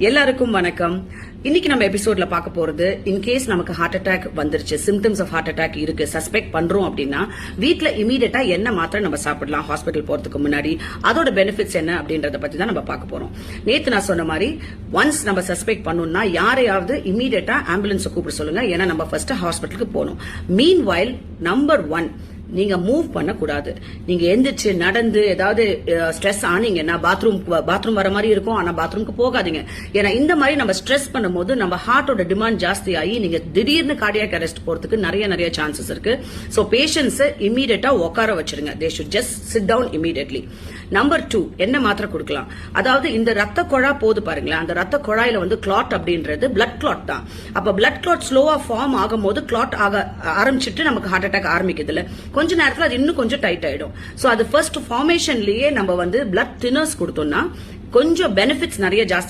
எல்லாருக்கும் வணக்கம். இன்னைக்கு நம்ம எபிசோட்ல பார்க்க போறது, இன்கேஸ் நமக்கு ஹார்ட் அட்டாக் வந்துருச்சு, சிம்டம்ஸ் ஆஃப் ஹார்ட் அட்டாக் இருக்கு, சஸ்பெக்ட் பண்றோம் அப்படின்னா வீட்ல இமீடியட்டா என்ன மாத்திரை நம்ம சாப்பிடலாம் ஹாஸ்பிட்டல் போறதுக்கு முன்னாடி, அதோட பெனிஃபிட்ஸ் என்ன அப்படின்றத பத்தி தான் நம்ம பார்க்க போறோம். நேத்து நான் சொன்ன மாதிரி ஒன்ஸ் நம்ம சஸ்பெக்ட் பண்ணணும்னா யாரையாவது இமீடியட்டா ஆம்புலன்ஸ் கூப்பிட சொல்லுங்க. ஏன்னா நம்ம ஃபர்ஸ்ட் ஹாஸ்பிட்டலுக்கு போகணும். மீன் வைல் நம்பர் 1, நீங்க மூவ் பண்ண கூடாது. நீங்க எந்திரிச்சு நடந்து ஏதாவது ஸ்ட்ரெஸ் ஆனீங்கன்னா பாத்ரூம் வர மாதிரி இருக்கும், ஆனா பாத்ரூம்க்கு போகாதீங்க. ஏன்னா இந்த மாதிரி நம்ம ஸ்ட்ரெஸ் பண்ணும்போது நம்ம ஹார்ட்டோட டிமாண்ட் ஜாஸ்தி ஆகி நீங்க திடீர்னு கார்டியாக் அரெஸ்ட் போறதுக்கு நிறைய சான்சஸ் இருக்கு. சோ பேஷண்ட்ஸ் இமீடியட்டா உட்கார வச்சிருங்க. They should just sit down immediately. Number 2, என்ன மாத்திரை கொடுக்கலாம்? அதாவது இந்த ரத்த குழா போது பாருங்களேன், அந்த ரத்த குழாயில வந்து கிளாட் அப்படின்றது பிளட் கிளாட் தான். அப்ப பிளட் கிளாட் ஸ்லோவா ஃபார்ம் ஆகும் போது கிளாட் ஆக ஆரம்பிச்சிட்டு நமக்கு ஹார்ட் அட்டாக் ஆரம்பிக்குது இல்ல, கொஞ்ச நேரத்துல அது இன்னும் கொஞ்சம் டைட் ஆயிடும். சோ அது ஃபர்ஸ்ட் ஃபார்மேஷன்லயே நம்ம வந்து பிளட் தின்னர்ஸ் கொடுத்தோம்னா கொஞ்சம் பெனிஃபிட்ஸ் நிறைய ஜாஸ்தி